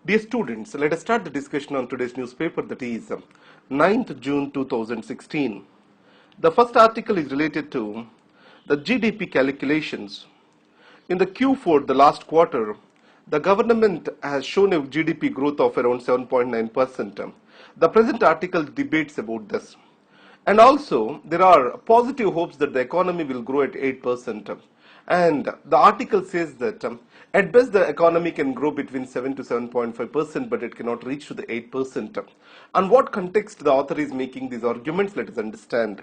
Dear students, let us start the discussion on today's newspaper, that is 9th June 2016. The first article is related to the GDP calculations. In the Q4, the last quarter, the government has shown a GDP growth of around 7.9%. The present article debates about this. And also, there are positive hopes that the economy will grow at 8%. And the article says that at best the economy can grow between 7 to 7.5%, but it cannot reach to the 8%. On what context the author is making these arguments, let us understand.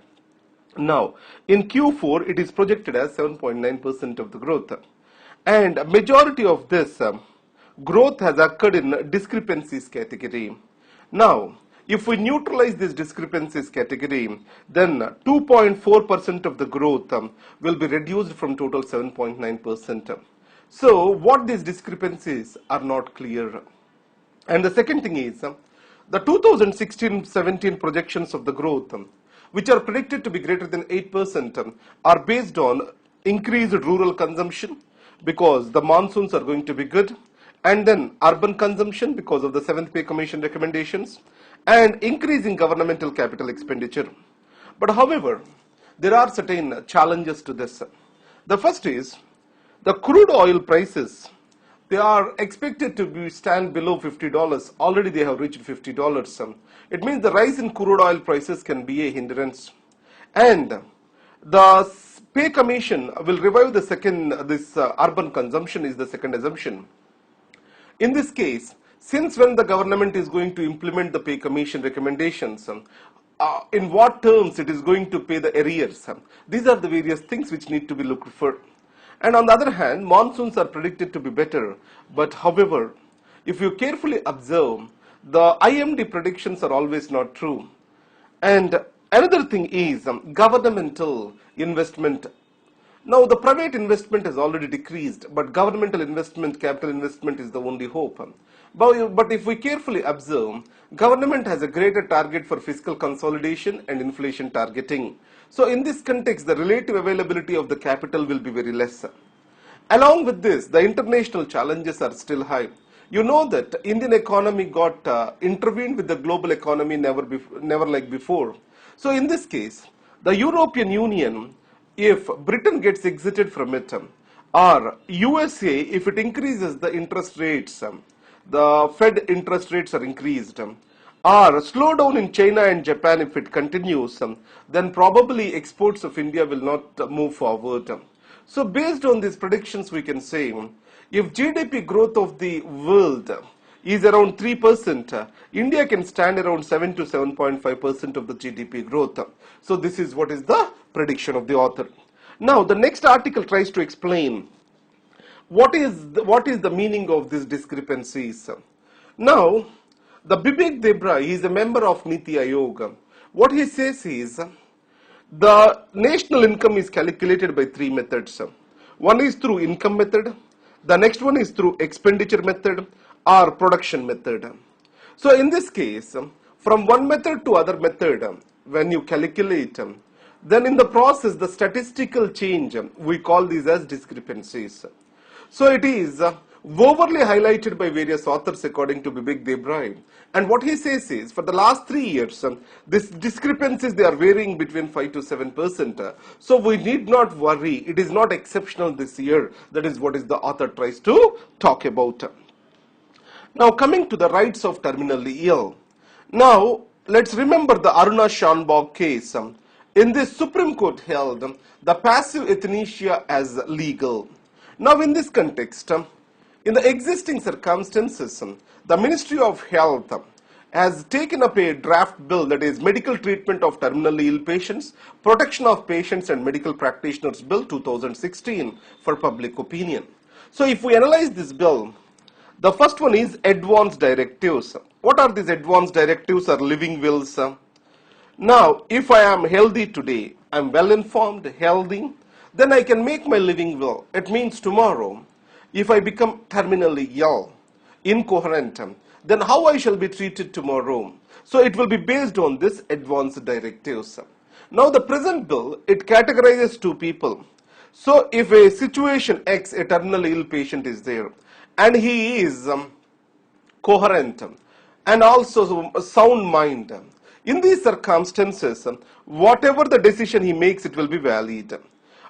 Now, in Q4, it is projected as 7.9% of the growth. And a majority of this growth has occurred in discrepancies category. Now, if we neutralize this discrepancies category, then 2.4% of the growth will be reduced from total 7.9%. So, what these discrepancies are not clear. And the second thing is, the 2016-17 projections of the growth, which are predicted to be greater than 8%, are based on increased rural consumption because the monsoons are going to be good, and then urban consumption because of the 7th Pay Commission recommendations, and increasing governmental capital expenditure. But however, there are certain challenges to this. The first is the crude oil prices. They are expected to stand below $50. Already they have reached $50. It means the rise in crude oil prices can be a hindrance. And the Pay Commission will revive the urban consumption is the second assumption. In this case, since when the government is going to implement the Pay Commission recommendations, in what terms it is going to pay the arrears, these are the various things which need to be looked for. And on the other hand, monsoons are predicted to be better, but however, if you carefully observe, the IMD predictions are always not true. And another thing is governmental investment. Now, the private investment has already decreased, but governmental investment, capital investment is the only hope. But if we carefully observe, government has a greater target for fiscal consolidation and inflation targeting. So, in this context, the relative availability of the capital will be very less. Along with this, the international challenges are still high. You know that Indian economy got intervened with the global economy never like before. So, in this case, the European Union, if Britain gets exited from it, or USA, if it increases the interest rates, the Fed interest rates are increased, or slowdown in China and Japan if it continues, then probably exports of India will not move forward. So based on these predictions, we can say if GDP growth of the world is around 3%, India can stand around 7 to 7.5% of the GDP growth. So this is what is the prediction of the author. Now the next article tries to explain what is the meaning of these discrepancies. Now, the Bibek Debra, he is a member of Niti Aayog. What he says is, the national income is calculated by three methods. One is through income method, the next one is through expenditure method or production method. So in this case, from one method to other method, when you calculate, then in the process, the statistical change, we call these as discrepancies. So it is overly highlighted by various authors according to Bibek Debra. And what he says is, for the last 3 years, these discrepancies, they are varying between 5 to 7%. So we need not worry. It is not exceptional this year. That is what is the author tries to talk about. Now coming to the rights of terminally ill. Now let's remember the Aruna Shanbhag case. In this, Supreme Court held the passive euthanasia as legal. Now in this context, in the existing circumstances, the Ministry of Health has taken up a draft bill, that is Medical Treatment of Terminally Ill Patients, Protection of Patients and Medical Practitioners Bill 2016 for public opinion. So if we analyze this bill, the first one is advance directives. What are these advance directives or living wills? Now, if I am healthy today, I am well informed, healthy, then I can make my living will. It means tomorrow, if I become terminally ill, incoherent, then how I shall be treated tomorrow. So it will be based on this advance directives. Now the present bill, it categorizes two people. So if a situation X, a terminally ill patient is there, and he is coherent, and also a sound mind. In these circumstances, whatever the decision he makes, it will be valid.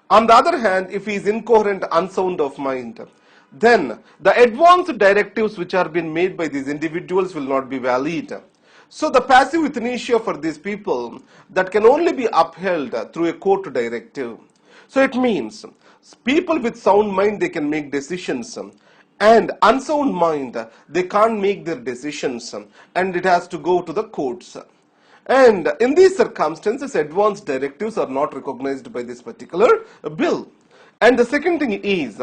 On the other hand, if he is incoherent, unsound of mind, then the advanced directives which are being made by these individuals will not be valid. So the passive euthanasia for these people that can only be upheld through a court directive. So it means people with sound mind, they can make decisions, and unsound mind, they can't make their decisions, and it has to go to the courts. And in these circumstances, advanced directives are not recognized by this particular bill. And the second thing is,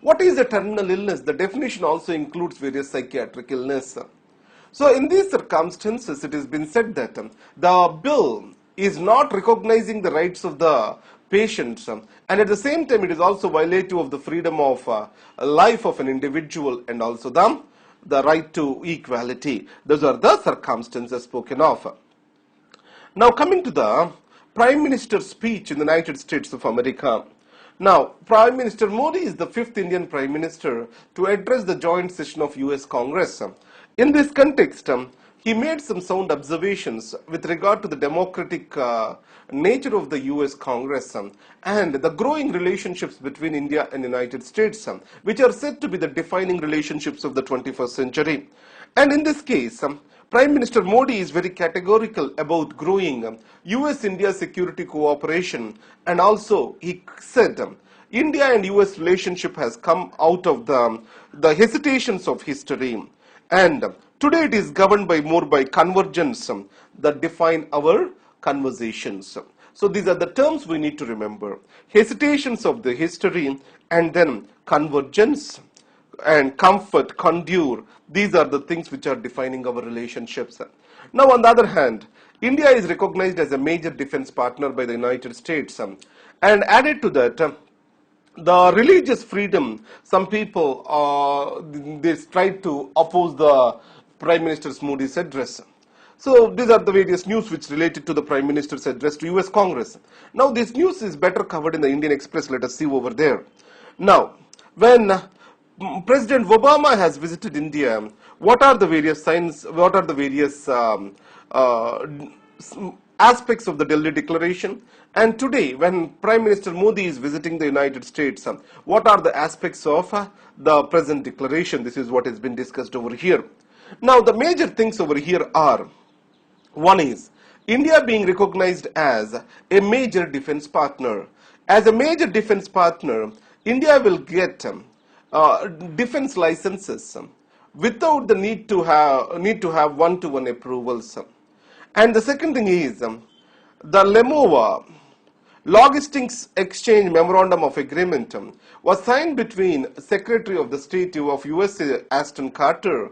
what is a terminal illness? The definition also includes various psychiatric illness. So in these circumstances, it has been said that the bill is not recognizing the rights of the patients, and at the same time, it is also violative of the freedom of life of an individual, and also the right to equality. Those are the circumstances spoken of. Now coming to the Prime Minister's speech in the United States of America. Now, Prime Minister Modi is the fifth Indian Prime Minister to address the joint session of US Congress. In this context, he made some sound observations with regard to the democratic nature of the US Congress and the growing relationships between India and United States, which are said to be the defining relationships of the 21st century. And in this case, Prime Minister Modi is very categorical about growing US-India security cooperation, and also he said India and US relationship has come out of the hesitations of history, and today it is governed more by convergence that define our conversations. So these are the terms we need to remember: hesitations of the history, and then convergence and comfort, contour. These are the things which are defining our relationships. Now, on the other hand, India is recognized as a major defense partner by the United States, and added to that, the religious freedom. Some people they tried to oppose the Prime Minister's Modi's address. So these are the various news which related to the Prime Minister's address to US Congress. Now this news is better covered in the Indian Express. Let us see over there. Now, when President Obama has visited India, what are the various signs, what are the various aspects of the Delhi Declaration? And today, when Prime Minister Modi is visiting the United States, what are the aspects of the present declaration? This is what has been discussed over here. Now, the major things over here are, one is India being recognized as a major defense partner. As a major defense partner, India will get defense licenses without the need to have one-to-one approvals. And the second thing is the LEMOA, Logistics Exchange Memorandum of Agreement, was signed between Secretary of the State of USA Ashton Carter.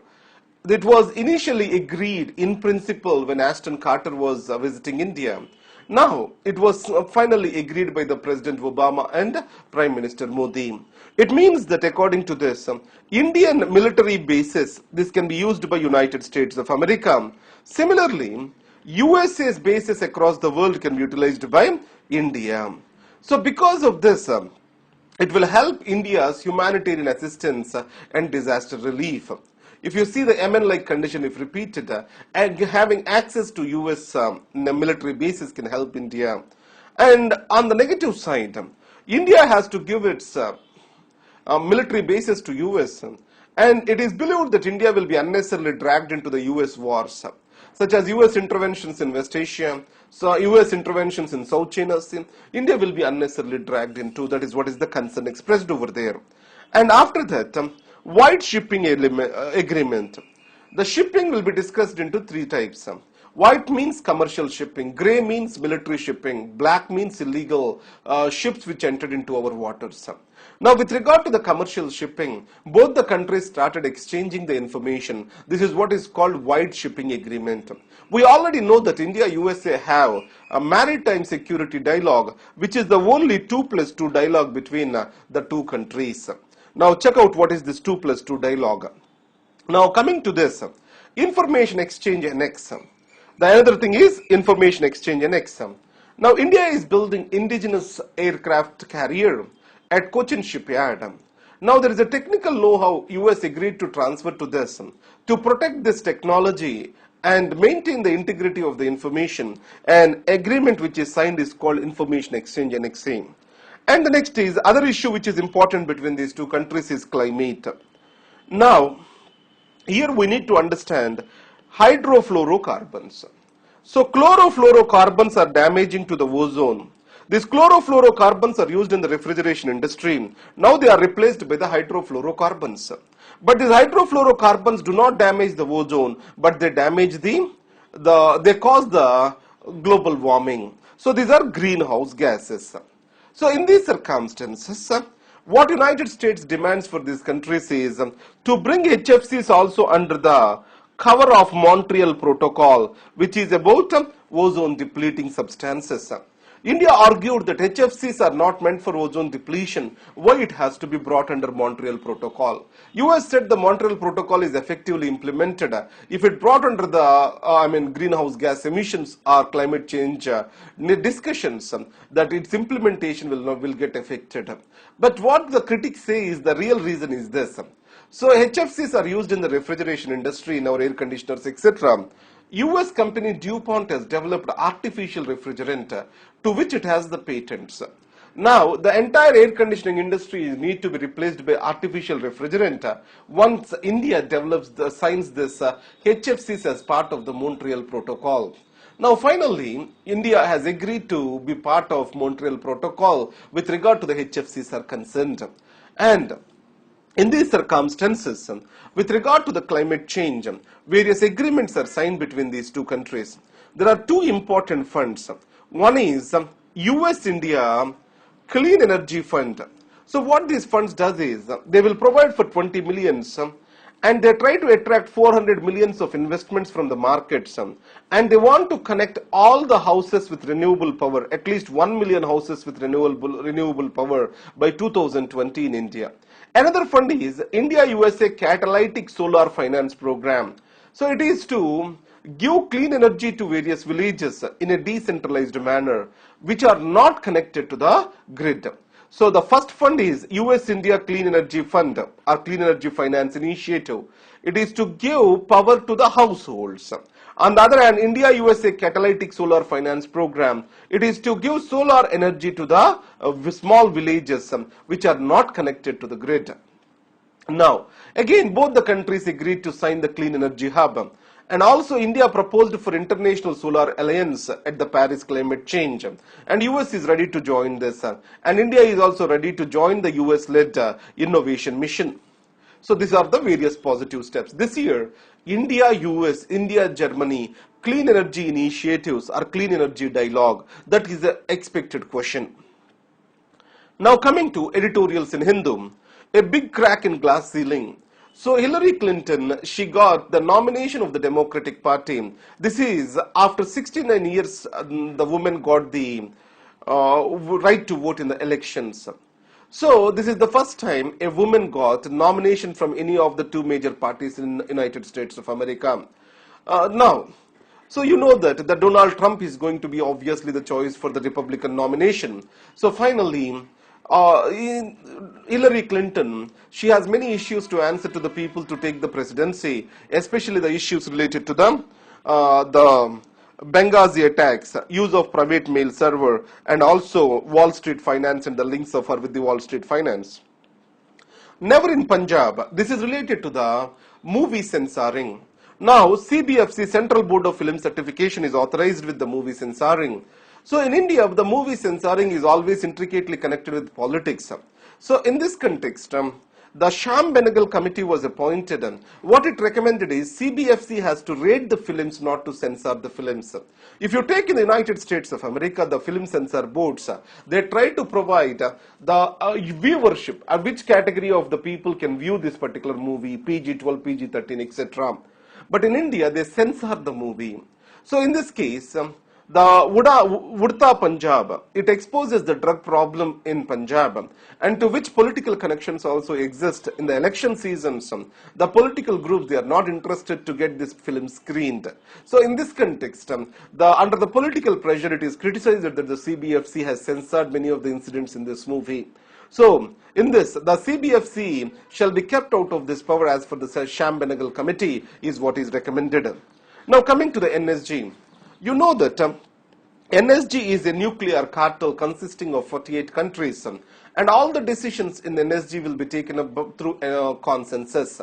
It was initially agreed in principle when Ashton Carter was visiting India. Now, it was finally agreed by the President Obama and Prime Minister Modi. It means that according to this, Indian military bases, this can be used by United States of America. Similarly, USA's bases across the world can be utilized by India. So because of this, it will help India's humanitarian assistance and disaster relief. If you see the Yemen-like condition, if repeated, and having access to US military bases can help India. And on the negative side, India has to give its military bases to US, and it is believed that India will be unnecessarily dragged into the US wars, such as US interventions in West Asia, so US interventions in South China Sea. India will be unnecessarily dragged into. That is what is the concern expressed over there. And after that, White shipping agreement. The shipping will be discussed into three types. White means commercial shipping, grey means military shipping, black means illegal ships which entered into our waters. Now, with regard to the commercial shipping, both the countries started exchanging the information. This is what is called White shipping agreement. We already know that India and USA have a maritime security dialogue, which is the only 2+2 dialogue between the two countries. Now check out what is this 2+2 dialogue. Now coming to this, information exchange annex. The another thing is information exchange annex. Now India is building indigenous aircraft carrier at Cochin shipyard. Now there is a technical know-how US agreed to transfer to this to protect this technology and maintain the integrity of the information. An agreement which is signed is called Information Exchange, NXA. And the next is other issue which is important between these two countries is climate. Now, here we need to understand hydrofluorocarbons. So chlorofluorocarbons are damaging to the ozone. These chlorofluorocarbons are used in the refrigeration industry. Now they are replaced by the hydrofluorocarbons. But these hydrofluorocarbons do not damage the ozone, but they damage they cause the global warming. So these are greenhouse gases. So in these circumstances, what United States demands for these countries is to bring HFCs also under the cover of Montreal Protocol, which is about ozone depleting substances. India argued that HFCs are not meant for ozone depletion. Why it has to be brought under Montreal Protocol? US said the Montreal Protocol is effectively implemented. If it brought under the greenhouse gas emissions or climate change discussions, that its implementation will get affected. But what the critics say is the real reason is this. So HFCs are used in the refrigeration industry, in our air conditioners, etc. US company DuPont has developed artificial refrigerant to which it has the patents. Now, the entire air conditioning industry need to be replaced by artificial refrigerant once India signs this HFCs as part of the Montreal Protocol. Now, finally, India has agreed to be part of Montreal Protocol with regard to the HFCs are concerned. And in these circumstances, with regard to the climate change, various agreements are signed between these two countries. There are two important funds. One is US-India Clean Energy Fund. So what these funds does is, they will provide for 20 millions and they try to attract 400 millions of investments from the markets, and they want to connect all the houses with renewable power, at least 1 million houses with renewable power by 2020 in India. Another fund is India USA Catalytic Solar Finance Program. So it is to give clean energy to various villages in a decentralized manner which are not connected to the grid. So the first fund is US India Clean Energy Fund or Clean Energy Finance Initiative. It is to give power to the households. On the other hand, India USA Catalytic Solar Finance Program, it is to give solar energy to the small villages which are not connected to the grid. Now, again, both the countries agreed to sign the Clean Energy Hub. And also India proposed for International Solar Alliance at the Paris Climate Change. And US is ready to join this. And India is also ready to join the US-led innovation mission. So these are the various positive steps. This year, India, US, India, Germany, clean energy initiatives or clean energy dialogue. That is the expected question. Now coming to editorials in Hindu, a big crack in glass ceiling. So Hillary Clinton, she got the nomination of the Democratic Party. This is after 69 years, the woman got the right to vote in the elections. So this is the first time a woman got nomination from any of the two major parties in the United States of America. Now, so you know that Donald Trump is going to be obviously the choice for the Republican nomination. So finally, Hillary Clinton, she has many issues to answer to the people to take the presidency, especially the issues related to the Benghazi attacks, use of private mail server, and also Wall Street Finance and the links of her with the Wall Street Finance. Never in Punjab, this is related to the movie censoring. Now, CBFC, Central Board of Film Certification, is authorized with the movie censoring. So in India, the movie censoring is always intricately connected with politics. So in this context, the Sham Benegal committee was appointed. What it recommended is CBFC has to rate the films, not to censor the films. If you take in the United States of America, the film censor boards, they try to provide the viewership, which category of the people can view this particular movie, PG-12, PG-13, etc. But in India, they censor the movie. So in this case, the Udta Punjab, it exposes the drug problem in Punjab, and to which political connections also exist in the election seasons. The political groups, they are not interested to get this film screened. So in this context, under the political pressure, it is criticized that the CBFC has censored many of the incidents in this movie. So, in this, the CBFC shall be kept out of this power as per the Sham-Benegal Committee is what is recommended. Now, coming to the NSG, you know that NSG is a nuclear cartel consisting of 48 countries, and all the decisions in NSG will be taken up through consensus.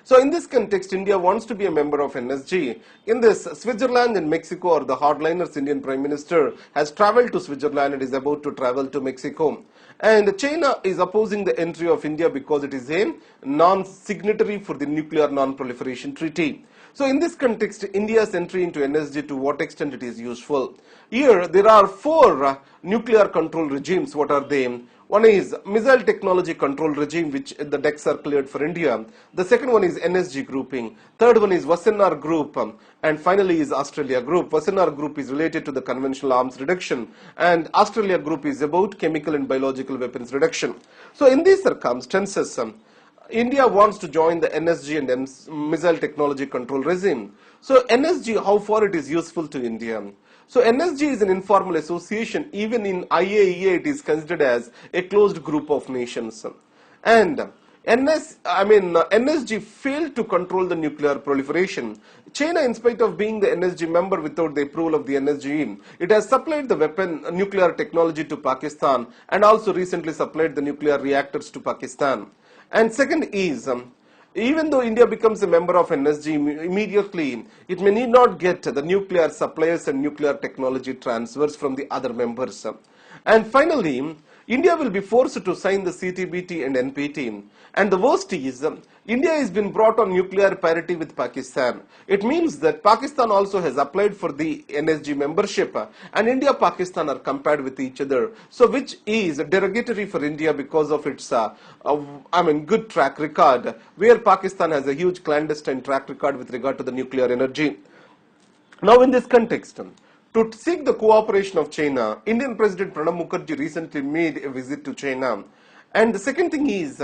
So in this context, India wants to be a member of NSG. In this, Switzerland and Mexico, or the hardliners Indian Prime Minister has travelled to Switzerland and is about to travel to Mexico. And China is opposing the entry of India because it is a non-signatory for the Nuclear Non-Proliferation Treaty. So in this context, India's entry into NSG, to what extent it is useful? Here, there are four nuclear control regimes. What are they? One is Missile Technology Control Regime, which the decks are cleared for India. The second one is NSG grouping. Third one is Wassenaar Group. And finally is Australia Group. Wassenaar Group is related to the conventional arms reduction. And Australia Group is about chemical and biological weapons reduction. So in these circumstances, India wants to join the NSG and Missile Technology Control Regime. So NSG, how far it is useful to India? So NSG is an informal association. Even in IAEA, it is considered as a closed group of nations. And NSG failed to control the nuclear proliferation. China, in spite of being the NSG member without the approval of the NSG, it has supplied the nuclear technology to Pakistan, and also recently supplied the nuclear reactors to Pakistan. And second is, even though India becomes a member of NSG immediately, it may need not get the nuclear suppliers and nuclear technology transfers from the other members. And finally, India will be forced to sign the CTBT and NPT. And the worst is, India has been brought on nuclear parity with Pakistan. It means that Pakistan also has applied for the NSG membership, and India and Pakistan are compared with each other. So which is derogatory for India because of its good track record, where Pakistan has a huge clandestine track record with regard to the nuclear energy. Now in this context, to seek the cooperation of China, Indian President Pranab Mukherjee recently made a visit to China. And the second thing is,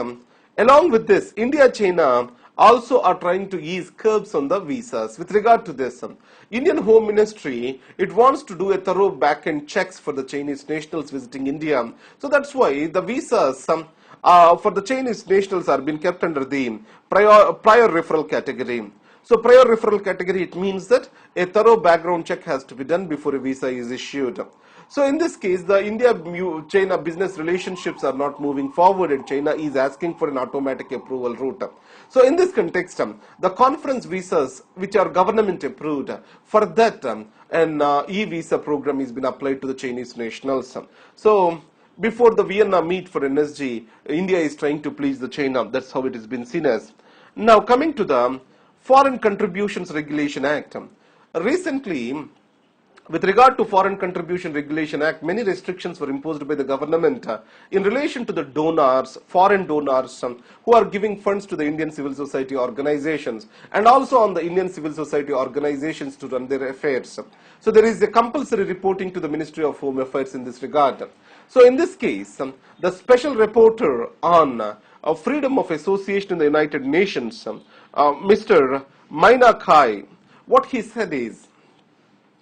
along with this, India and China also are trying to ease curbs on the visas. With regard to this, Indian Home Ministry, it wants to do a thorough back-end checks for the Chinese nationals visiting India. So that's why the visas for the Chinese nationals are being kept under the prior referral category. So prior referral category, it means that a thorough background check has to be done before a visa is issued. So in this case, the India-China business relationships are not moving forward, and China is asking for an automatic approval route. So in this context, the conference visas, which are government approved, for that an e-visa program has been applied to the Chinese nationals. So before the Vienna meet for NSG, India is trying to please the China. That's how it has been seen as. Now coming to the Foreign Contributions Regulation Act. Recently, with regard to Foreign Contribution Regulation Act, many restrictions were imposed by the government in relation to the donors, foreign donors who are giving funds to the Indian civil society organizations, and also on the Indian civil society organizations to run their affairs. So there is a compulsory reporting to the Ministry of Home Affairs in this regard. So in this case, the special reporter on freedom of association in the United Nations, Mr. Maina Kai, what he said is,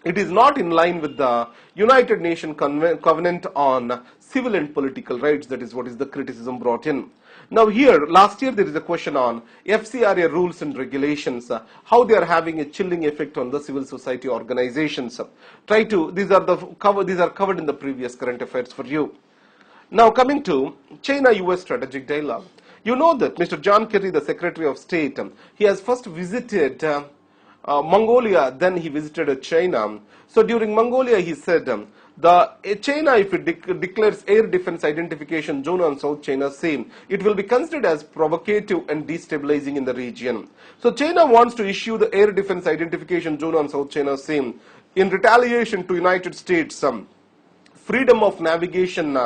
it is not in line with the United Nations Covenant on Civil and Political Rights. That is what is the criticism brought in. Now here, last year there is a question on FCRA rules and regulations, how they are having a chilling effect on the civil society organizations. These are covered in the previous current affairs for you. Now coming to China-US strategic dialogue. You know that Mr. John Kerry, the Secretary of State, he has first visited Mongolia, then he visited China. So during Mongolia, he said, China, if it declares air defense identification zone on South China Sea, it will be considered as provocative and destabilizing in the region. So China wants to issue the air defense identification zone on South China Sea in retaliation to United States freedom of navigation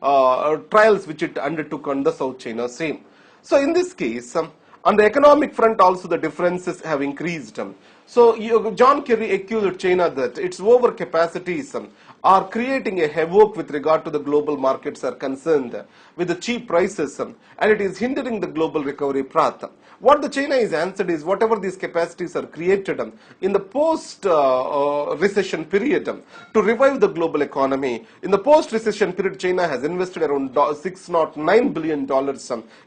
trials which it undertook on the South China Sea. So in this case, on the economic front also the differences have increased. So John Kerry accused China that its overcapacities are creating a havoc with regard to the global markets are concerned with the cheap prices, and it is hindering the global recovery path. What the China is answered is whatever these capacities are created in the post-recession period to revive the global economy. In the post-recession period, China has invested around $609 billion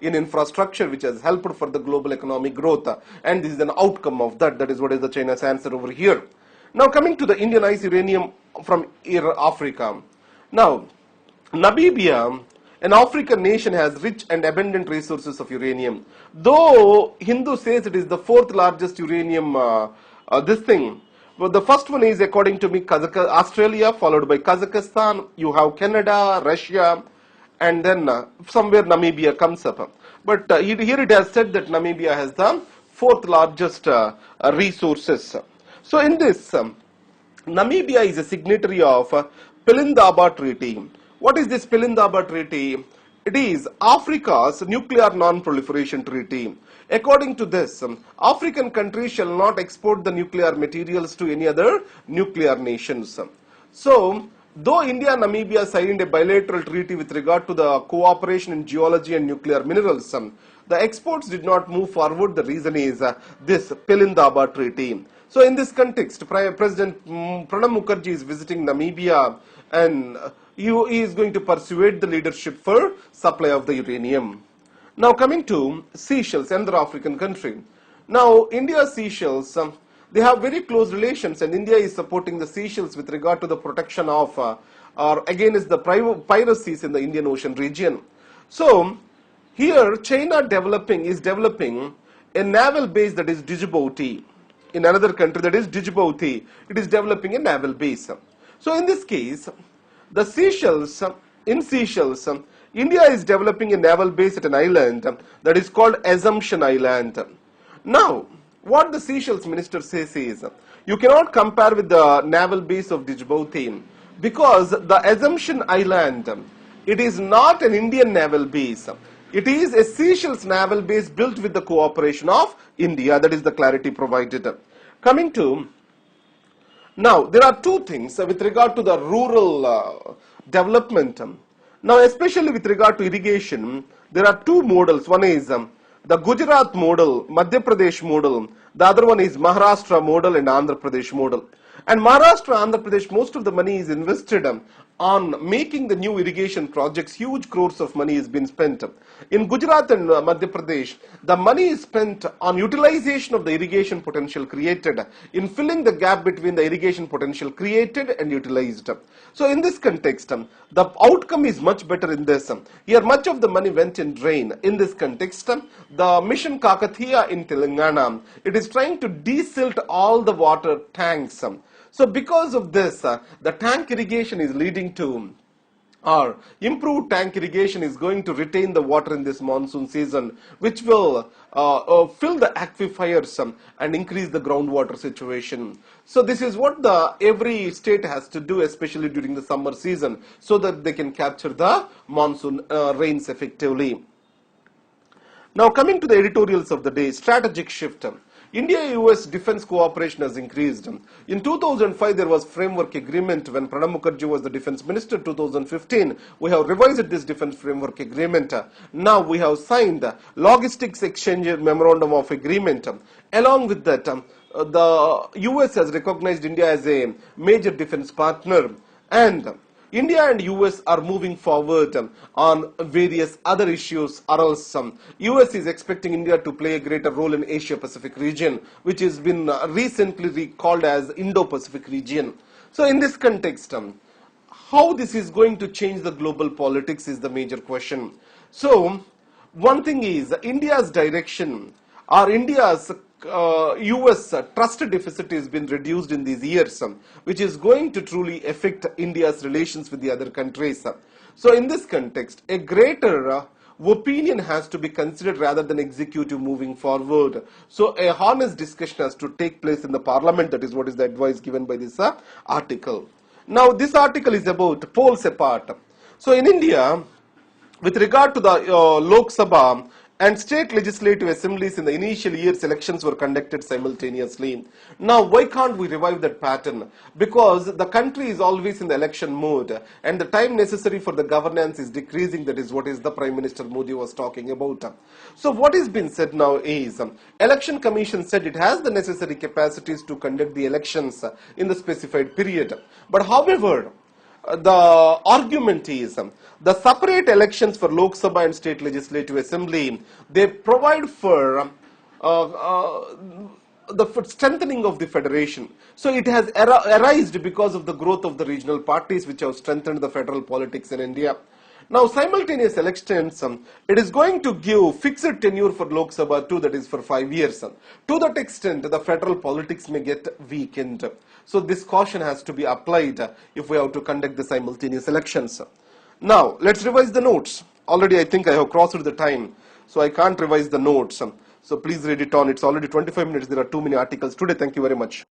in infrastructure, which has helped for the global economic growth. And this is an outcome of that. That is what is the China's answer over here. Now coming to the Indianized uranium from Africa. Now, Namibia, an African nation, has rich and abundant resources of uranium. Though Hindu says it is the fourth largest uranium, this thing. Well, the first one is, according to me, Australia, followed by Kazakhstan. You have Canada, Russia, and then somewhere Namibia comes up. But here it has said that Namibia has the fourth largest resources. So in this, Namibia is a signatory of Pelindaba Treaty. What is this Pelindaba Treaty? It is Africa's nuclear non-proliferation treaty. According to this, African countries shall not export the nuclear materials to any other nuclear nations. So, though India and Namibia signed a bilateral treaty with regard to the cooperation in geology and nuclear minerals, the exports did not move forward. The reason is this Pelindaba Treaty. So in this context, President Pranab Mukherjee is visiting Namibia, and he is going to persuade the leadership for supply of the uranium. Now coming to Seychelles, another African country. Now India, Seychelles, they have very close relations, and India is supporting the Seychelles with regard to the protection of or against the piracies in the Indian Ocean region. So here China is developing a naval base, that is Djibouti. In another country, that is Djibouti, it is developing a naval base. So in this case, the Seychelles, India is developing a naval base at an island that is called Assumption Island. Now, what the Seychelles minister says is, you cannot compare with the naval base of Djibouti, because the Assumption Island, it is not an Indian naval base. It is a Seychelles naval base built with the cooperation of India. That is the clarity provided. Coming to, now there are two things with regard to the rural development. Now especially with regard to irrigation, there are two models. One is the Gujarat model, Madhya Pradesh model. The other one is Maharashtra model and Andhra Pradesh model. And Maharashtra, Andhra Pradesh, most of the money is invested on making the new irrigation projects. Huge crores of money has been spent. In Gujarat and Madhya Pradesh, the money is spent on utilization of the irrigation potential created, in filling the gap between the irrigation potential created and utilized. So in this context, the outcome is much better in this. Here much of the money went in drain. In this context, the Mission Kakatiya in Telangana, it is trying to desilt all the water tanks. So because of this, the tank irrigation is leading to, or improved tank irrigation is going to retain the water in this monsoon season, which will fill the aquifers and increase the groundwater situation. So this is what every state has to do, especially during the summer season, so that they can capture the monsoon rains effectively. Now coming to the editorials of the day, strategic shift. India-US defense cooperation has increased. In 2005, there was framework agreement when Pranab Mukherjee was the defense minister. 2015, we have revised this defense framework agreement. Now we have signed logistics exchange memorandum of agreement. Along with that, the US has recognized India as a major defense partner, and India and US are moving forward on various other issues, or else US is expecting India to play a greater role in Asia-Pacific region, which has been recently recalled as Indo-Pacific region. So in this context, how this is going to change the global politics is the major question. So one thing is India's direction, or India's US trust deficit has been reduced in these years, which is going to truly affect India's relations with the other countries. So in this context, a greater opinion has to be considered rather than executive moving forward. So a honest discussion has to take place in the parliament. That is what is the advice given by this article. Now this article is about polls apart. So in India, with regard to the Lok Sabha, and state legislative assemblies in the initial years elections were conducted simultaneously. Now, why can't we revive that pattern? Because the country is always in the election mode and the time necessary for the governance is decreasing. That is what is the Prime Minister Modi was talking about. So what is being said now is, Election Commission said it has the necessary capacities to conduct the elections in the specified period. But however, the argument is the separate elections for Lok Sabha and State Legislative Assembly, they provide for the strengthening of the federation. So it has arisen because of the growth of the regional parties which have strengthened the federal politics in India. Now, simultaneous elections, it is going to give fixed tenure for Lok Sabha too, that is for 5 years. To that extent, the federal politics may get weakened. So this caution has to be applied if we have to conduct the simultaneous elections. Now, let's revise the notes. Already I think I have crossed the time, so I can't revise the notes. So please read it on. It's already 25 minutes. There are too many articles today. Thank you very much.